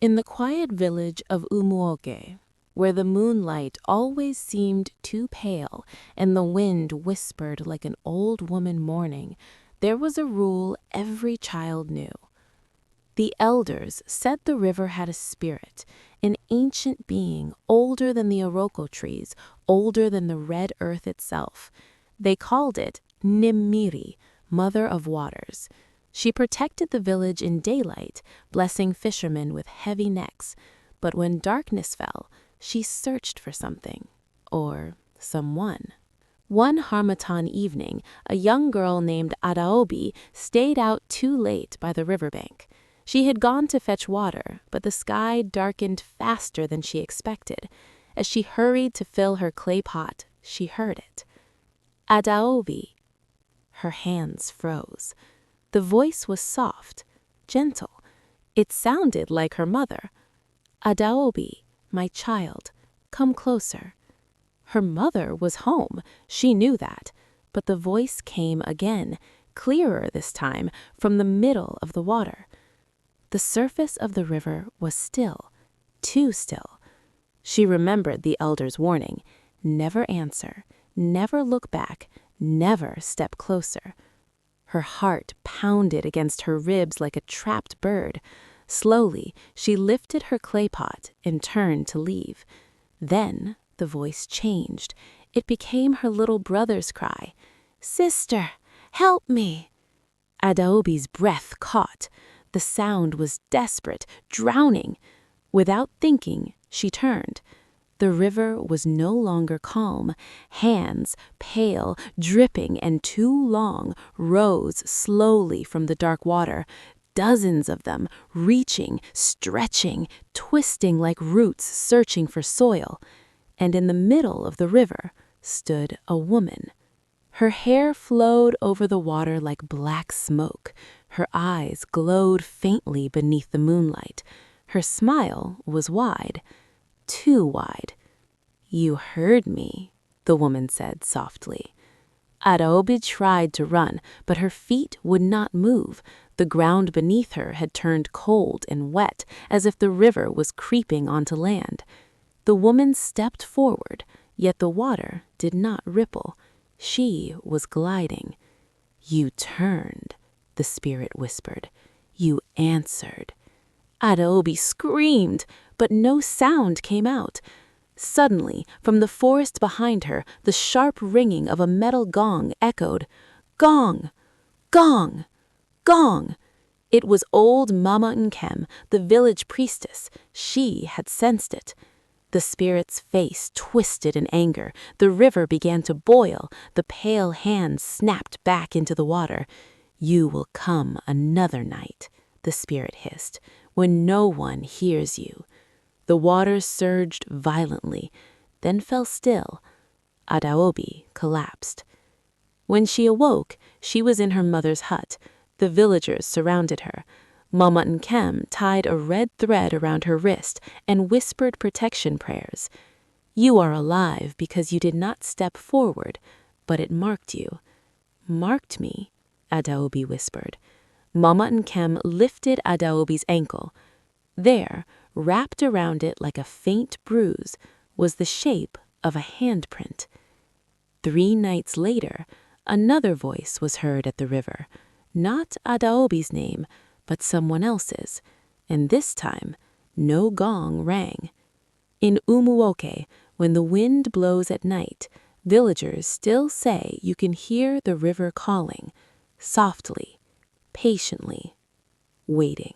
In the quiet village of Umuoke, where the moonlight always seemed too pale and the wind whispered like an old woman mourning, there was a rule every child knew. The elders said the river had a spirit, an ancient being older than the Iroko trees, older than the red earth itself. They called it Nimmiri, Mother of Waters. She protected the village in daylight, blessing fishermen with heavy necks. But when darkness fell, she searched for something, or someone. One Harmattan evening, a young girl named Adaobi stayed out too late by the riverbank. She had gone to fetch water, but the sky darkened faster than she expected. As she hurried to fill her clay pot, she heard it. Adaobi. Her hands froze. The voice was soft, gentle. It sounded like her mother. Adaobi, my child, come closer. Her mother was home, she knew that, but the voice came again, clearer this time, from the middle of the water. The surface of the river was still, too still. She remembered the elder's warning: never answer, never look back, never step closer. Her heart pounded against her ribs like a trapped bird. Slowly, she lifted her clay pot and turned to leave. Then the voice changed. It became her little brother's cry. "Sister, help me!" Adaobi's breath caught. The sound was desperate, drowning. Without thinking, she turned. The river was no longer calm. Hands, pale, dripping, and too long, rose slowly from the dark water. Dozens of them, reaching, stretching, twisting like roots searching for soil. And in the middle of the river stood a woman. Her hair flowed over the water like black smoke. Her eyes glowed faintly beneath the moonlight. Her smile was wide, too wide. "You heard me," the woman said softly. Adaobi tried to run, but her feet would not move. The ground beneath her had turned cold and wet, as if the river was creeping onto land. The woman stepped forward, yet the water did not ripple. She was gliding. "You turned," the spirit whispered. "You answered." Adaobi screamed, but no sound came out. Suddenly, from the forest behind her, the sharp ringing of a metal gong echoed. Gong! Gong! Gong! It was old Mama Nkem, the village priestess. She had sensed it. The spirit's face twisted in anger. The river began to boil. The pale hands snapped back into the water. "You will come another night," the spirit hissed, "when no one hears you." The water surged violently, then fell still. Adaobi collapsed. When she awoke, she was in her mother's hut. The villagers surrounded her. Mama Nkem tied a red thread around her wrist and whispered protection prayers. "You are alive because you did not step forward, but it marked you." "Marked me?" Adaobi whispered. Mama Nkem lifted Adaobi's ankle. There, wrapped around it like a faint bruise, was the shape of a handprint. 3 nights later, another voice was heard at the river. Not Adaobi's name, but someone else's, and this time no gong rang. In Umuoke, when the wind blows at night, villagers still say you can hear the river calling, softly, patiently, waiting.